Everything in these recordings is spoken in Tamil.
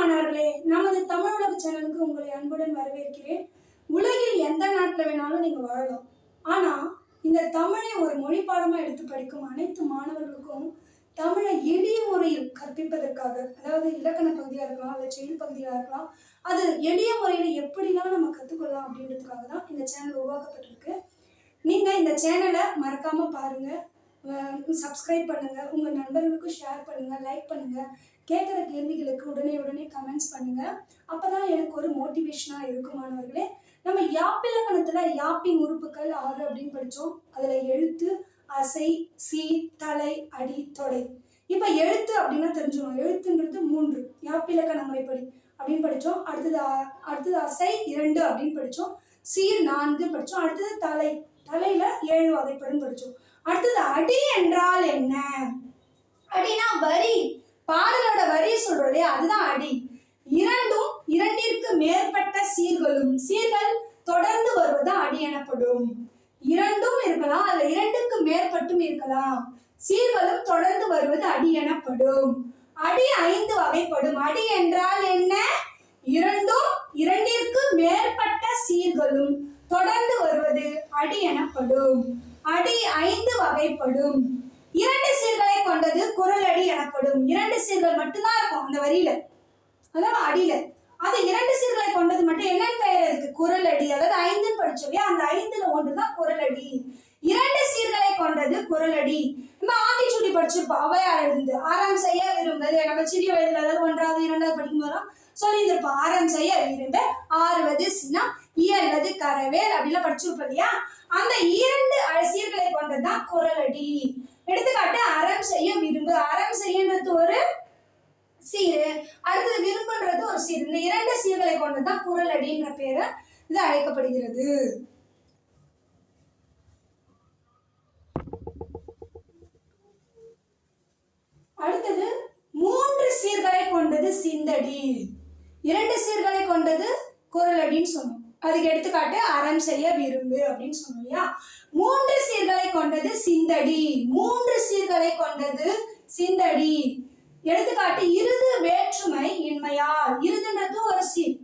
மாணவர்களே, நமது தமிழ் உலக சேனலுக்கு உங்களை அன்புடன் வரவேற்கிறேன். உலகில் எந்த நாட்டில் வேணாலும் நீங்க வாழலாம். ஆனா இந்த தமிழை ஒரு மொழி பாடமா எடுத்து படிக்கும் அனைத்து மாணவர்களுக்கும் தமிழை எளிய முறையில் கற்பிப்பதற்காக, அதாவது இலக்கண பகுதியா இருக்கலாம், இல்லை செயல் பகுதியா இருக்கலாம், அது எளிய முறையில எப்படிலாம் நம்ம கற்றுக்கொள்ளலாம் அப்படின்றதுக்காக தான் இந்த சேனல் உருவாக்கப்பட்டிருக்கு. நீங்க இந்த சேனலை மறக்காம பாருங்க, சப்ஸ்கிரைப் பண்ணுங்க, உங்க நண்பர்களுக்கும் ஷேர் பண்ணுங்க, லைக் பண்ணுங்க, கேட்குற கேள்விகளுக்கு உடனே கமெண்ட்ஸ் பண்ணுங்க. அப்பதான் எனக்கு ஒரு மோட்டிவேஷனா இருக்கும். மாணவர்களே, நம்ம யாப்பிலக்கணத்துல யாப்பின் உறுப்புகள் 6 அப்படின்னு படித்தோம். அதுல எழுத்து, அசை, சீர், தலை, அடி, தொடை. இப்ப எழுத்து அப்படின்னா தெரிஞ்சுக்கணும். எழுத்துன்றது 3 யாப்பிலக்கண முறைப்படி அப்படின்னு படித்தோம். அடுத்தது அசை 2 அப்படின்னு படித்தோம். சீர் 4 படித்தோம். அடுத்தது தலை, தலையில 7 வகைப்படும் படித்தோம். அடுத்தது அடி என்றால் என்ன? அடினா வரி, பாடலோட வரி சொல்றோம் இல்லையா, அதுதான் அடி. இரண்டிற்கு மேற்பட்ட சீர்களும், சீர்கள் தொடர்ந்து வருவது அடி எனப்படும். இரண்டும் இருக்கலாம், அல்ல 2க்கு மேற்பட்டும் இருக்கலாம். சீர்களும் தொடர்ந்து வருவது அடி எனப்படும். அடி 5 வகைப்படும். அடி என்றால் என்ன? இரண்டிற்கு மேற்பட்ட சீர்களும் தொடர்ந்து வருவது அடி எனப்படும். அடி 5 வகைப்படும். 2 சீர்களை கொண்டது குரல் அடி எனப்படும். 2 சீர்கள் மட்டும்தான் இருக்கும் அந்த வரியில, அதாவது அடியில. அது 2 சீர்களை கொண்டது மட்டும் என்னன்னு பெயர் இருக்கு? குரல் அடி. அதாவது 5 படிச்சோம், அந்த 5ல 1 தான் குரல் அடி. 2 சீர்களை கொண்டது குரல் அடி. நம்ம ஆத்திச்சூடி படிச்சிருப்போம், ஔவையார் எழுந்து ஆறாம் செய்ய விரும்புது. நம்ம சிறிய வயதுல, அதாவது 1வது 2வது படிக்கும் போதும் சொல்லியிருந்திருப்போம். ஆறாம் செய்ய விரும்ப, ஆறுவது சினம், இயல்வது கரவேல் அப்படிலாம் படிச்சிருப்போம் இல்லையா. அந்த 2 சீர்களை கொண்டதுதான் குரல் அடி. எடுத்துக்காட்டு, அறம் செய்ய விரும்பு. அறம் செய்யறது ஒரு சீரு, அடுத்தது விரும்புன்றது ஒரு சீர். இந்த 2 சீர்களை கொண்டதுதான் குரல் அடின்ற பேரு இது அழைக்கப்படுகிறது. அடுத்தது 3 சீர்களை கொண்டது சிந்தடி. 2 சீர்களை கொண்டது குரல் அடின்னு சொன்னோம். அதுக்கு எடுத்துக்காட்டு அறம் செய்ய விரும்பு அப்படின்னு சொன்னோம் இல்லையா. 3 சீர்களை கொண்டது சிந்தடி. 3 சீர்களை கொண்டது சிந்தடி. எடுத்துக்காட்டு, இருது வேற்றுமை இன்மையால். இருதுன்றது ஒரு சீர்,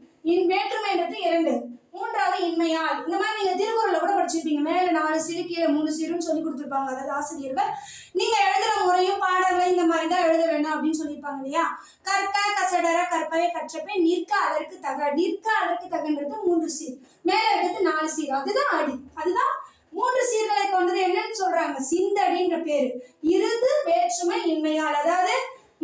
வேற்றுமைன்றது 2, 3வது இன்மையால். இந்த மாதிரி நீங்க திருக்குறள்ல கூட படிச்சிருப்பீங்க. மேல 4 சீரு, கீழே 3 சீருன்னு சொல்லி கொடுத்துருப்பாங்க. அதாவது ஆசிரியர்கள் நீங்க எழுதுற முறையும் பாடங்களை இந்த மாதிரி தான் எழுத வேணும் அப்படின்னு சொல்லியிருப்பாங்க இல்லையா. கற்க கசடர கற்பவை கற்றப்பை நிற்க அதற்கு தக. நிற்க அதற்கு தகன்றது 3 சீர், மேல இருக்கிறது 4 சீர். அதுதான் அடி. அதுதான் 3 சீர்களை கொண்டது. என்னன்னு சொல்றாங்க? சிந்தடின்ற பேரு. இருது வேற்றுமை இன்மையால், அதாவது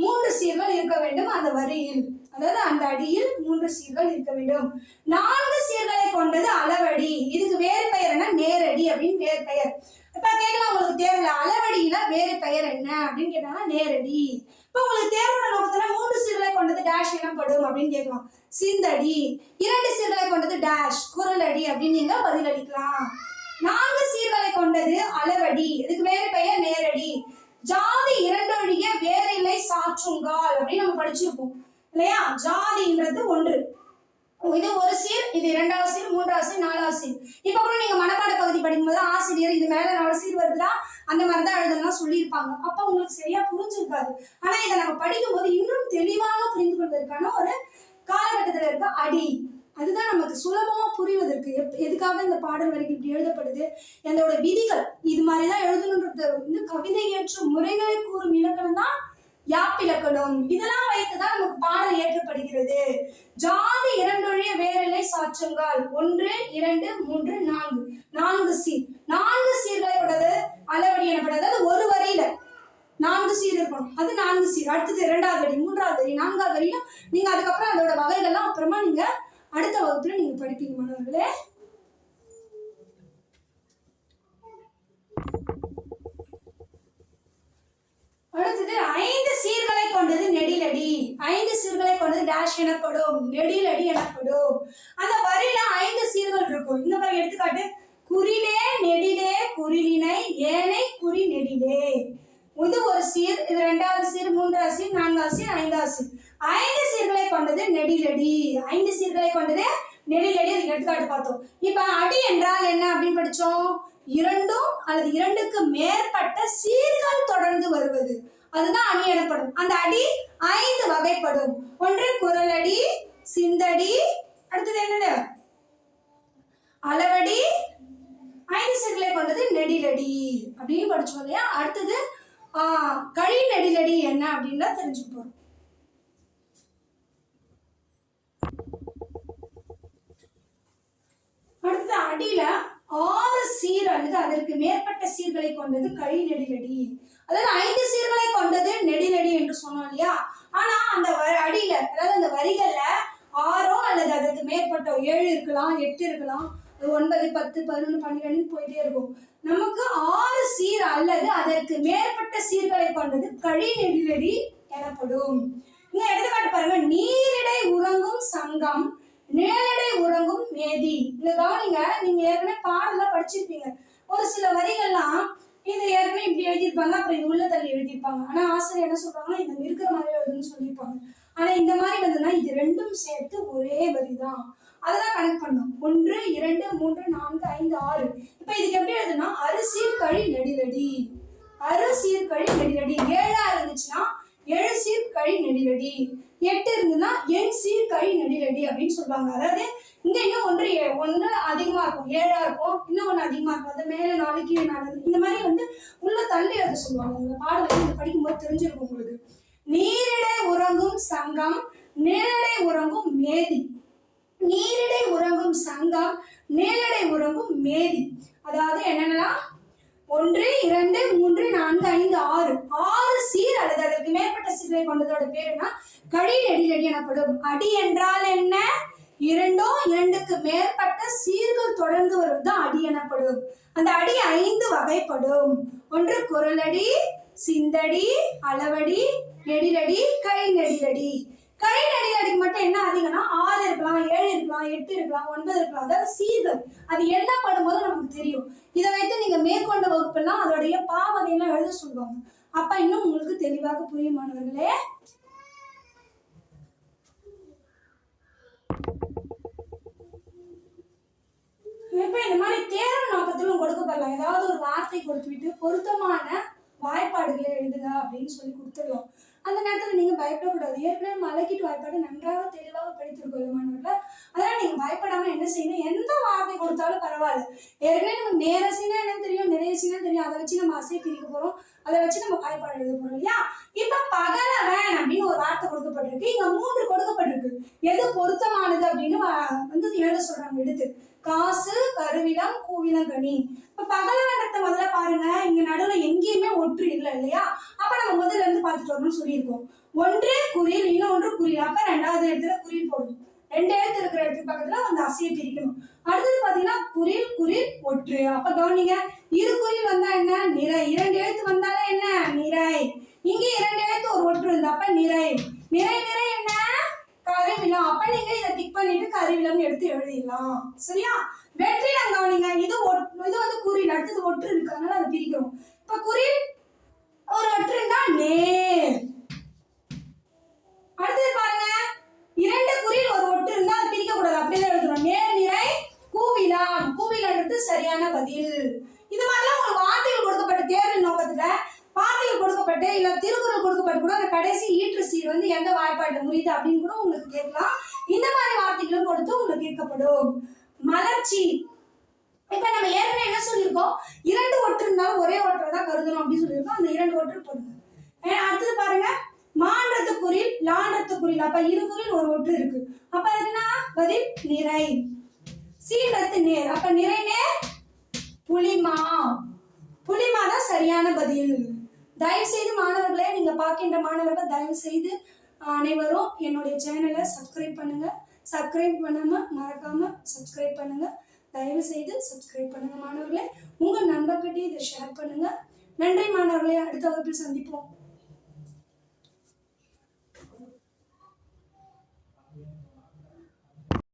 3 சீர்கள் இருக்க வேண்டும் அந்த வரியில், அதாவது அந்த அடியில் 3 சீர்கள் இருக்க வேண்டும். 4 சீர்களை கொண்டது அளவடி. இதுக்கு வேறு பெயர் என்ன? நேரடி அப்படின்னு வேறு பெயர். இப்ப கேட்கலாம் உங்களுக்கு தேர்வுல, அளவடியில வேறு பெயர் என்ன அப்படின்னு கேட்டாங்கன்னா நேரடி. இப்ப உங்களுக்கு தேர்வோட நோக்கத்துல 3 சீர்களை கொண்டது டேஷ் எனப்படும் அப்படின்னு கேட்கலாம். சிந்தடி. 2 சீர்களை கொண்டது டேஷ் குரல் அடி அப்படின்னு நீங்க பதில் அளிக்கலாம். 4 சீர்களை கொண்டது அளவடி, இதுக்கு வேறு பெயர் நேரடி. ஜாதி 2 ஒழிய வேறு இல்லை சாற்றுங்கால் அப்படின்னு நம்ம படிச்சிருப்போம் இல்லையா. ஜாதின்றது 1, இது ஒரு சீர், இது 2வது சீர், 3வது சீர், 4வது சீர். இப்ப கூட நீங்க மனப்பாட பகுதி படிக்கும்போது ஆசிரியர் இது மேல 4 சீர் வருதுடா அந்த மாதிரிதான் எழுதணும்னா சொல்லியிருப்பாங்க. அப்ப உங்களுக்கு சரியா புரிஞ்சிருக்காது. ஆனா இதை நம்ம படிக்கும் போது இன்னும் தெளிவாக புரிந்து கொள்வதற்கான ஒரு காலகட்டத்துல இருக்க அடி, அதுதான் நமக்கு சுலபமா புரிவதற்கு. எதுக்காக இந்த பாடல் வரிகள் இப்படி எழுதப்படுது, அதோட விதிகள், இது மாதிரிதான் எழுதணுன்றது கவிதை ஏற்றும் முறைகளை கூறும் இலக்கணம் தான் யாப்பிலக்கணம். இதெல்லாம் வைத்துதான் நமக்கு பாடல் ஏற்றப்படுகிறது. ஜாதி 2 ஒழிய வேறில்லை சாற்றுங்கால் 1 2 3 4 4 சீர். 4 சீர்களை கொண்டது அளவடி எனப்படுது. அதாவது ஒரு வரியில 4 சீர் இருக்கணும், அது 4 சீர். அடுத்தது 2வது வரி, 3வது வரி, 4வது வரியும் நீங்க அதுக்கப்புறம் அதோட வகைகள்லாம் அப்புறமா நீங்க அடுத்த வகுப்புல நீங்க படிப்பீங்க மாணவர்களே. அடுத்தது 5 சீர்களை கொண்டது நெடிலடி. 5 சீர்களை கொண்டது டேஷ் எனப்படும், நெடிலடி எனப்படும். அந்த வரியில 5 சீர்கள் இருக்கும். இந்த மாதிரி எடுத்துக்காட்டு, குறிலே நெடிலே குறிலினை ஏனை குறி நெடிலே. இது ஒரு சீர், இது 2வது சீர், 3வது சீர், 4வது சீர், 5வது சீர். 5 சீர்களை கொண்டது நெடிலடி. 5 சீர்களை கொண்டது நெடிலடி. அதுக்கு எடுத்துக்காட்டு பார்த்தோம். இப்ப அடி என்றால் என்ன அப்படின்னு படிச்சோம். 2 அல்லது 2க்கு மேற்பட்ட சீர்கள் தொடர்ந்து வருவது அதுதான் அணி எனப்படும். அந்த அடி 5 வகைப்படும். ஒன்று குறளடி, சிந்தடி, அடுத்தது என்னது அளவடி, 5 சீர்களை கொண்டது நெடிலடி அப்படின்னு படிச்சோம் இல்லையா. அடுத்தது கழி நெடிலடி என்ன அப்படின்னு தெரிஞ்சுக்க போறோம். அடுத்தது அடியில 6 சீர் அல்லது அதற்கு மேற்பட்ட சீர்களை கொண்டது கழி நெடிலடி. அதாவது 5 சீர்களை கொண்டது நெடிலடி என்று சொன்னோம் இல்லையா. ஆனா அந்த அடியில அதாவது அந்த வரிகள்ல 6 அல்லது அதற்கு மேற்பட்ட 7 இருக்கலாம், 8 இருக்கலாம், 9, 10, 11, 12 போயிட்டே இருக்கும். நமக்கு 6 சீர் அல்லது அதற்கு மேற்பட்ட சீர்களை கொண்டது கழி நெடிலடி எனப்படும். இங்க எடுத்துக்காட்டு பாருங்க. நீரிடை உறங்கும் சங்கம், நிழலிடை உறங்கும் மேதி. இதை கவனிங்க. நீங்க ஏற்கனவே பாடலாம் படிச்சிருப்பீங்க. ஒரு சில வரிகள்லாம் இது ஏற்கனவே இப்படி எழுதியிருப்பாங்க, அப்புறம் இது உள்ள தள்ளி எழுதியிருப்பாங்க. ஆனா ஆசிரியர் என்ன சொல்றாங்கன்னா இது இருக்கிற மாதிரி எழுதுன்னு சொல்லியிருப்பாங்க. ஆனா இந்த மாதிரி வந்துன்னா இது ரெண்டும் சேர்த்து ஒரே வரி தான். அதெல்லாம் கனெக்ட் பண்ணும். 1, 2, 3, 4, 5, 6. இப்ப இதுக்கு எப்படி எழுதுனா அரிசீர்கழி நெடிலடி, அரிசீர்கழி நெடிலடி. 7 இருந்துச்சுன்னா 7 சீர்கழி நெடிலடி, 8 இருந்ததுன்னா 8 சீர்கழி நெடிலடி அப்படின்னு சொல்லுவாங்க. அதாவது இங்க இன்னும் ஒன்று அதிகமா இருக்கும், 7 இருக்கும், இன்னும் ஒன்று அதிகமா இருக்கும். அது மேல 4 கீழே 4 இந்த மாதிரி வந்து உள்ள தள்ளி எழுத சொல்லுவாங்க. உங்க பாடல் படிக்கும்போது தெரிஞ்சிருக்கும் உங்களுக்கு. நீரிடை உறங்கும் சங்கம், நிழலிடை உறங்கும் மேதி. நீரிடை உறங்கும் சங்கம், நிழலிடை உறங்கும் மேதி. அதாவது என்னன்னா 1, 2, 3, 4, 5, 6 6 சீர் அல்லது அதற்கு மேற்பட்ட சீர்களை கொண்டதோட பேருனா கழி நெடிலடி எனப்படும். அடி என்றால் என்ன? 2 2க்கு மேற்பட்ட சீர்கள் தொடர்ந்து வருவதுதான் அடி எனப்படும். அந்த அடி 5 வகைப்படும். ஒன்று குறளடி, சிந்தடி, அளவடி, நெடிலடி, கழி நெடிலடி. கழி நெடிலடிக்கு மட்டும் என்ன அதிகம்னா 6 இருக்கலாம், 7 இருக்கலாம், 8 இருக்கலாம், 9 இருக்கலாம். அதாவது சீர்கள் அது எல்லாம் படும்போது நமக்கு தெரியும். இதை வைத்து நீங்க மேற்கொண்ட வகுப்பெல்லாம் அதோடைய பாவகையெல்லாம் எழுத சொல்லுவாங்க. அப்ப இன்னும் உங்களுக்கு தெளிவாக புரியும் மாணவர்களே. இப்ப இந்த மாதிரி தேர்வு நோக்கத்திலும் கொடுக்கப்படலாம். ஏதாவது ஒரு வார்த்தை கொடுத்துவிட்டு பொருத்தமான வாய்ப்பாடுகளை எழுதுங்க அப்படின்னு சொல்லி கொடுத்துடலாம். அந்த நேரத்தில் நீங்க பயப்படக்கூடாது. ஏற்கனவே மலக்கிட்டு வாய்ப்பாடு நன்றாக தெளிவாக படித்திருக்கோம் மாணவர்கள. அதனால நீங்க பயப்படாம என்ன செய்யணும், எந்த வார்த்தை கொடுத்தாலும் பரவாயில்ல. ஏற்கனவே நமக்கு நேர சீனா என்னன்னு தெரியும், நிறைய சீனா தெரியும். அதை வச்சு நம்ம அசை பிரிக்க போறோம், அதை வச்சு நம்ம வாய்ப்பாடு எழுத போறோம் இல்லையா. இப்ப பகலவன் அப்படின்னு ஒரு வார்த்தை கொடுக்கப்பட்டிருக்கு. இங்க 3 கொடுக்கப்பட்டிருக்கு. எது பொருத்தமானது அப்படின்னு வந்து எழுத சொல்றாங்க. எடுத்து காசு, கருவிலம், கூவிலங்கனி. இப்ப பகலவனத்தை முதல்ல பாருங்க. இங்க நடுவுல எங்கேயுமே ஒற்று இல்லை இல்லையா. அப்ப நம்ம முதல்ல இருந்து பார்த்துட்டு வரணும்னு சொல்லியிருக்கோம். ஒன்று குறில், இன்னொன்று குறில். அப்ப 2வது இடத்துல குறில் போடணும். 2 எழுத்து இருக்கிற இடத்துக்கு பக்கத்துல அந்த அசையை பிரிக்கணும். அடுத்தது பாத்தீங்கன்னா குறில், குறில், ஒற்று. அப்ப கவனிங்க. இரு குறில் வந்தா என்ன? நிறை. 2 எழுத்து வந்தாலே என்ன? நிறை. இங்க 2 எழுத்து ஒரு ஒற்று இருந்தா அப்ப நிறை. நிறை நிறை என்ன? கருவிலம். அப்ப நீங்க இதை டிக் பண்ணிட்டு கருவிலம் எடுத்து எழுதிடலாம். சரியா? வெற்றிடம் கவனிங்க. இது வந்து குறில், அடுத்தது ஒற்று இருக்கு, அதனால அதை பிரிக்கிறோம். இப்ப குறில் ஒரு ஒற்று இருந்தா நேர். அடுத்தது பாருங்க. 2 குறில் ஒரு ஒற்று இருந்தா அது பிரிக்க கூடாது, அப்படியே எழுதுறோம். நேர் நிறை கூவிலம். கூவிலம்ன்றது சரியான பதில். இது மாதிரிலாம் உங்களுக்கு வார்த்தைகள் கொடுக்கப்பட்ட தேர்வு நோக்கத்துல வார்த்தைகள் கொடுக்கப்பட்டு இல்ல திருக்குறள் கொடுக்கப்பட்டு கூட அந்த கடைசி ஈற்று சீர் வந்து எந்த வாய்ப்பாட்டு முடியுது அப்படின்னு கூட உங்களுக்கு கேட்கலாம். இந்த மாதிரி வார்த்தைகளும் கொடுத்து உங்களுக்கு கேட்கப்படும். மலர்ச்சி. இப்ப நம்ம ஏற்கனவே என்ன சொல்லியிருக்கோம், 2 ஒற்று இருந்தாலும் ஒரே ஒற்றை தான் கருதணும் அப்படின்னு சொல்லியிருக்கோம். அந்த 2 ஒற்று போடுங்க. அடுத்தது பாருங்க. மான்றத்து குறில், லான்றத்து குறில். அப்ப இரு குறில் ஒரு ஒற்று இருக்கு. அப்ப அதுனா பதில் நிறை. சீன்றத்து நேர். அப்ப நிறை நேர் புலிமா. புலிமா தான் சரியான பதில். தயவு செய்து மாணவர்களே, நீங்க பார்க்கின்ற மாணவர்கள் தயவு செய்து அனைவரும் என்னுடைய சேனலை சப்ஸ்கிரைப் பண்ணுங்க. சப்ஸ்கிரைப் பண்ணாம மறக்காம சப்ஸ்கிரைப் பண்ணுங்க. தயவு செய்து சப்ஸ்கிரைப் பண்ணுங்க மாணவர்களே. உங்க நண்பர்கிட்ட இதை ஷேர் பண்ணுங்க. நன்றி மாணவர்களே. அடுத்த வகுப்பில் சந்திப்போம்.